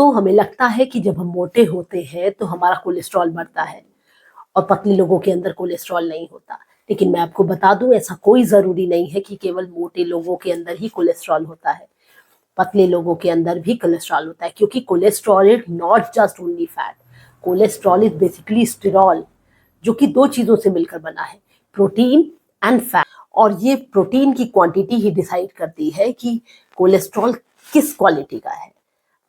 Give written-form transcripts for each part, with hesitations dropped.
तो हमें लगता है कि जब हम मोटे होते हैं तो हमारा कोलेस्ट्रॉल बढ़ता है और पतले लोगों के अंदर कोलेस्ट्रॉल नहीं होता। लेकिन मैं आपको बता दूं, ऐसा कोई जरूरी नहीं है कि केवल मोटे लोगों के अंदर ही कोलेस्ट्रॉल होता है। पतले लोगों के अंदर भी कोलेस्ट्रॉल होता है, क्योंकि cholesterol is not just only fat. Cholesterol is basically sterol, जो कि दो चीजों से मिलकर बना है, प्रोटीन एंड फैट। और ये प्रोटीन की क्वांटिटी ही डिसाइड करती है कि कोलेस्ट्रॉल किस क्वालिटी का है।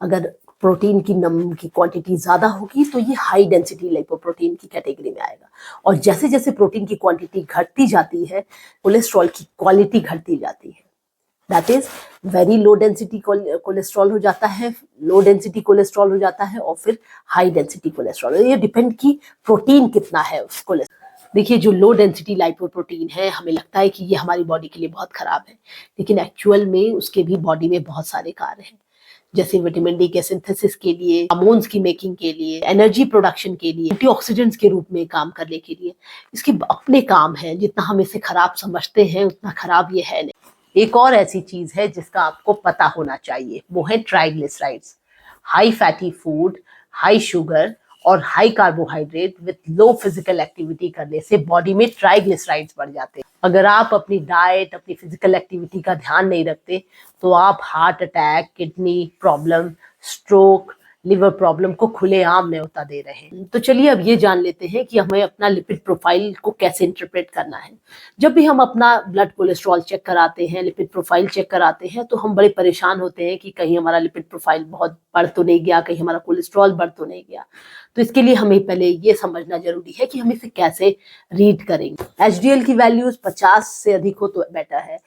अगर प्रोटीन की क्वांटिटी ज्यादा होगी तो ये हाई डेंसिटी लिपोप्रोटीन की कैटेगरी में आएगा, और जैसे जैसे प्रोटीन की क्वांटिटी घटती जाती है कोलेस्ट्रॉल की क्वालिटी घटती जाती है। That is very low density cholesterol हो जाता है, लो डेंसिटी कोलेस्ट्रॉल हो जाता है, और फिर हाई डेंसिटी कोलेस्ट्रॉल। ये डिपेंड की प्रोटीन कितना है उस कोलेस्ट्रॉल। देखिए, जो लो डेंसिटी लाइपोप्रोटीन है, हमें लगता है कि ये हमारी बॉडी के लिए बहुत खराब है, लेकिन एक्चुअल में उसके भी बॉडी में बहुत सारे कार्य हैं, जैसे विटामिन डी के सिंथेसिस के लिए, हार्मोन्स की मेकिंग के लिए, एनर्जी प्रोडक्शन के लिए, एंटीऑक्सीडेंट्स के रूप में काम करने के लिए। इसके अपने काम हैं, जितना हम इसे खराब समझते हैं उतना खराब ये है नहीं। एक और ऐसी चीज है जिसका आपको पता होना चाहिए, वो है triglycerides. High fatty food, high sugar और high carbohydrate with low physical activity करने से बॉडी में ट्राइग्लिसराइड्स बढ़ जाते हैं। अगर आप अपनी डाइट, अपनी फिजिकल एक्टिविटी का ध्यान नहीं रखते तो आप heart attack, kidney problem, stroke, liver problem को खुलेआम न्योता दे रहे हैं। तो चलिए अब ये जान लेते हैं कि हमें अपना लिपिड प्रोफाइल को कैसे इंटरप्रेट करना है। जब भी हम अपना ब्लड कोलेस्ट्रॉल चेक कराते हैं, लिपिड प्रोफाइल चेक कराते हैं, तो हम बड़े परेशान होते हैं कि कहीं हमारा लिपिड प्रोफाइल बहुत बढ़ तो नहीं गया, कहीं हमारा कोलेस्ट्रॉल बढ़ तो नहीं गया। तो इसके लिए हमें पहले ये समझना जरूरी है कि हम इसे कैसे रीड करेंगे। एचडीएल की वैल्यूज 50 से अधिक हो तो बेटर है,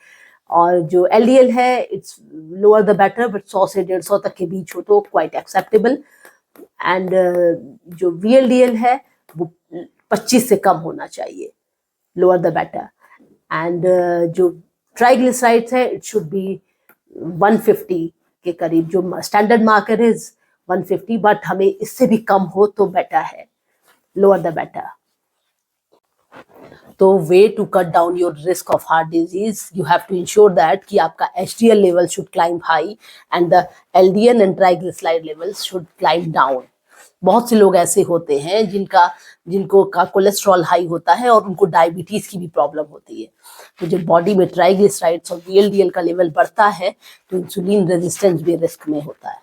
और जो एलडीएल है it's lower the better, but 100 से 150 तक के बीच हो तो क्वाइट एक्सेप्टेबल। एंड जो वीएलडीएल है वो 25 से कम होना चाहिए, लोअर द बेटर। एंड जो ट्राइग्लिसराइड्स है इट शुड बी 150 के करीब, जो स्टैंडर्ड मार्कर है 150, बट हमें इससे भी कम हो तो बेटर है, लोअर द बेटर। तो way to cut down your risk of heart disease, you have to ensure that कि आपका HDL level should climb high and the LDL and triglyceride levels should climb down. बहुत से लोग ऐसे होते हैं जिनको का कोलेस्ट्रॉल हाई होता है और उनको डायबिटीज की भी प्रॉब्लम होती है। तो जब बॉडी में ट्राइग्लिसराइड्स और वीएलडीएल का लेवल बढ़ता है तो इंसुलिन रेजिस्टेंस भी रिस्क में होता है,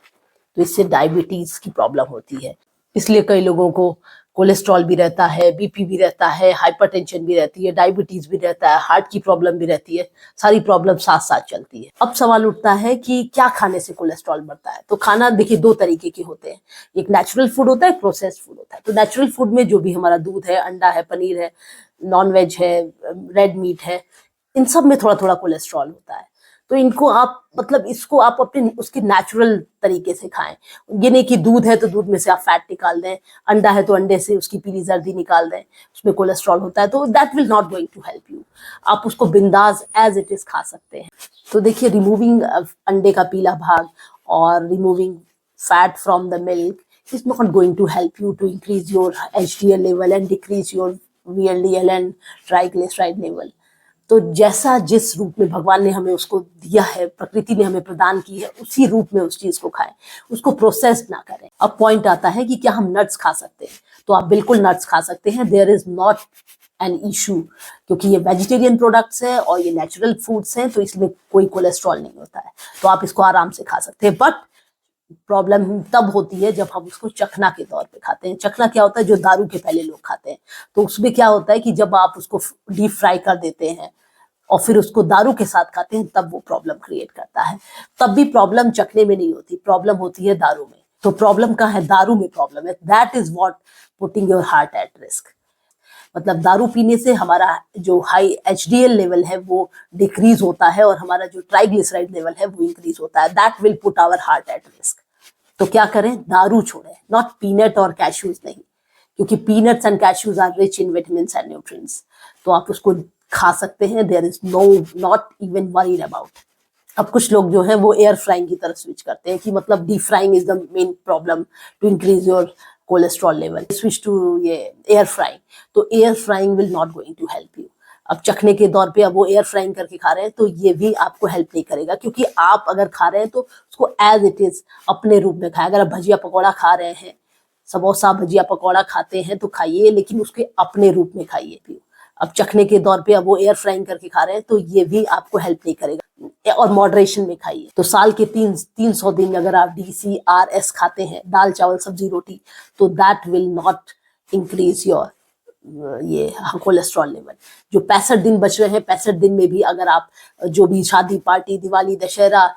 तो इससे डायबिटीज की प्रॉब्लम होती है। इसलिए कई लोगों को कोलेस्ट्रॉल भी रहता है, बीपी भी रहता है, हाइपरटेंशन भी रहती है, डायबिटीज भी रहता है, हार्ट की प्रॉब्लम भी रहती है, सारी प्रॉब्लम साथ साथ चलती है। अब सवाल उठता है कि क्या खाने से कोलेस्ट्रॉल बढ़ता है। तो खाना देखिए दो तरीके के होते हैं, एक नेचुरल फूड होता है, एक प्रोसेस्ड फूड होता है। तो नेचुरल फूड में जो भी हमारा दूध है, अंडा है, पनीर है, नॉन वेज है, रेड मीट है, इन सब में थोड़ा थोड़ा कोलेस्ट्रॉल होता है। तो इनको आप इसको आप अपने उसके नेचुरल तरीके से खाएं। ये नहीं कि दूध है तो दूध में से आप फैट निकाल दें, अंडा है तो अंडे से उसकी पीली जर्दी निकाल दें, उसमें कोलेस्ट्रॉल होता है, तो that will not going to help you. आप उसको बिंदास एज इट इज खा सकते हैं। तो देखिए, रिमूविंग अंडे का पीला भाग और removing fat from the milk is not going to help you to increase your HDL level and decrease your VLDL and triglyceride level. तो जैसा जिस रूप में भगवान ने हमें उसको दिया है, प्रकृति ने हमें प्रदान की है, उसी रूप में उस चीज को खाएं, उसको प्रोसेस ना करें। अब पॉइंट आता है कि क्या हम नट्स खा सकते हैं। तो आप बिल्कुल नट्स खा सकते हैं, there is not an issue, क्योंकि ये वेजिटेरियन प्रोडक्ट्स हैं और ये नेचुरल फूड्स हैं, तो इसमें कोई कोलेस्ट्रॉल नहीं होता है, तो आप इसको आराम से खा सकते हैं। बट प्रॉब्लम तब होती है जब हम उसको चखना के तौर पे खाते हैं। चखना क्या होता है, जो दारू के पहले लोग खाते हैं, तो उसमें क्या होता है कि जब आप उसको डीप फ्राई कर देते हैं और फिर उसको दारू के साथ खाते हैं, तब वो प्रॉब्लम क्रिएट करता है। तब भी प्रॉब्लम चखने में नहीं होती, प्रॉब्लम होती है दारू में। तो प्रॉब्लम का है, दारू में प्रॉब्लम है, that is what putting your heart at risk. मतलब दारू पीने से हमारा जो हाई एचडीएल लेवल है वो डिक्रीज होता है और हमारा जो ट्राइग्लिसराइड लेवल है वो इंक्रीज होता है, that will put our heart at risk. तो क्या करें, दारू छोड़ें, नॉट पीनट और कैश्यूज नहीं, क्योंकि peanuts and cashews are rich in vitamins and nutrients, तो आप उसको खा सकते हैं, there is no not even worried about. अब कुछ लोग जो है वो एयर फ्राइंग की तरफ स्विच करते हैं कि मतलब deep frying is the main problem to increase your cholesterol level, switch to ये एयर फ्राइंग। तो air frying will not going to help you. अब चखने के दौर पे अब वो एयर फ्राइंग करके खा रहे हैं तो ये भी आपको हेल्प नहीं करेगा, क्योंकि आप अगर खा रहे हैं तो उसको एज इट इज अपने रूप में खाएं। अगर आप भजिया पकौड़ा खा रहे हैं, समोसा भजिया पकौड़ा खाते हैं तो खाइए, लेकिन उसके अपने रूप में खाइए। अब चखने के दौर पे अब वो एयर फ्राइंग करके खा रहे हैं तो ये भी आपको हेल्प नहीं करेगा, और मॉडरेशन में खाइए। तो साल के 300 दिन अगर आप DCRS खाते हैं, दाल चावल सब्जी रोटी, तो that will not increase your ये कोलेस्ट्रॉल लेवल। जो 65 दिन बच रहे हैं, 65 दिन में भी अगर आप जो भी शादी पार्टी, दिवाली, दशहरा,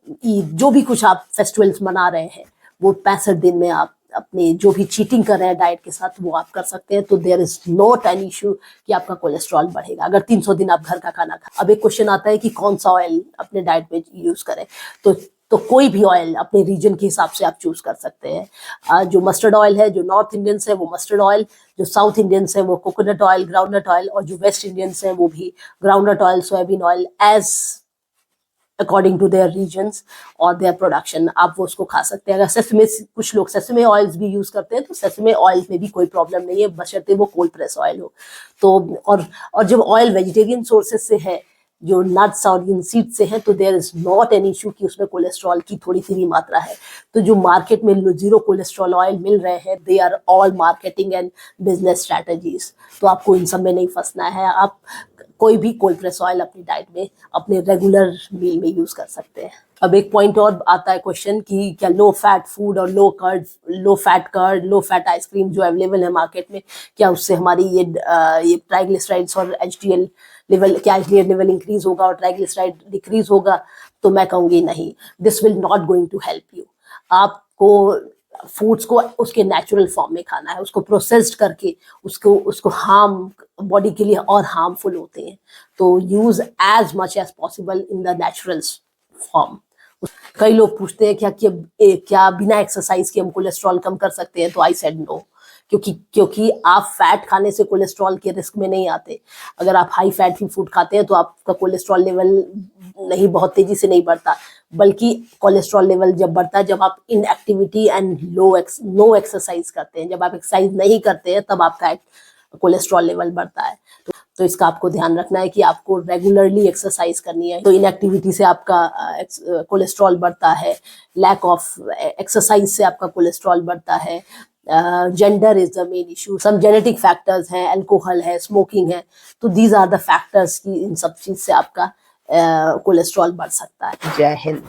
ईद, जो भी कुछ आप फेस्टिवल्स मना रहे हैं, वो 65 दिन में आप अपने जो भी चीटिंग कर रहे हैं डाइट के साथ, वो आप कर सकते हैं। तो there is not an issue कि आपका कोलेस्ट्रॉल बढ़ेगा अगर 300 दिन आप घर का खाना खाएं। अब एक क्वेश्चन आता है कि कौन सा ऑयल अपने डाइट में यूज करें, तो कोई भी ऑयल अपने रीजन के हिसाब से आप चूज कर सकते हैं। जो मस्टर्ड ऑयल है, जो नॉर्थ इंडियंस है वो मस्टर्ड ऑयल, जो साउथ इंडियंस है वो कोकोनट ऑयल, ग्राउंडनट ऑयल, और जो वेस्ट इंडियंस है वो भी groundnut oil, soybean oil, as according to their regions और देयर प्रोडक्शन आप वो उसको खा सकते हैं। अगर सेसमे, कुछ लोग सेसमे ऑयल्स भी यूज करते हैं, तो सेसमे ऑयल में भी कोई प्रॉब्लम नहीं है, बशर्ते वो कोल्ड प्रेस ऑयल हो। तो और जब ऑयल वेजिटेरियन सोर्सेज से है, जो नट्स और इन सीड से है, तो there is not an issue कि उसमें कोलेस्ट्रॉल की थोड़ी सी भी मात्रा है। तो जो मार्केट में जीरो कोलेस्ट्रॉल ऑयल मिल रहे हैं, they are all marketing and business strategies. तो आपको इन सब में नहीं फंसना है। आप कोई भी कोल्ड प्रेस ऑयल अपनी डाइट में, अपने रेगुलर मील में यूज कर सकते हैं। अब एक पॉइंट और आता है क्वेश्चन कि क्या लो फैट फूड और low fat curd, low fat ice cream जो अवेलेबल है मार्केट में, क्या उससे हमारी ये ट्राइग्लिसराइड्स और HDL लेवल, क्या HDL लेवल इंक्रीज होगा और ट्राइग्लिसराइड डिक्रीज होगा? तो मैं कहूंगी नहीं, this will not going to help you. आपको फूड्स को उसके नेचुरल फॉर्म में खाना है, उसको प्रोसेस्ड करके उसको हार्म बॉडी के लिए और हार्मफुल होते हैं। तो use as much as possible in the natural form. कई लोग पूछते हैं क्या बिना एक्सरसाइज के हम कोलेस्ट्रॉल कम कर सकते हैं? तो आई सेड नो, क्योंकि आप फैट खाने से कोलेस्ट्रॉल के रिस्क में नहीं आते। अगर आप हाई फैट फूड खाते हैं तो आपका कोलेस्ट्रॉल लेवल नहीं बहुत तेजी से नहीं बढ़ता, बल्कि कोलेस्ट्रॉल लेवल जब बढ़ता है जब आप इनएक्टिविटी एंड नो एक्सरसाइज करते हैं। जब आप एक्सरसाइज नहीं करते हैं तब आपका कोलेस्ट्रॉल लेवल बढ़ता है। तो इसका आपको ध्यान रखना है कि आपको रेगुलरली एक्सरसाइज करनी है। तो इनएक्टिविटी से आपका कोलेस्ट्रॉल बढ़ता है, लैक ऑफ एक्सरसाइज से आपका कोलेस्ट्रॉल बढ़ता है, gender is the main issue, some genetic factors हैं, अल्कोहल है, स्मोकिंग है। तो दीज आर द फैक्टर्स कि इन सब चीज से आपका कोलेस्ट्रॉल बढ़ सकता है। जय हिंद।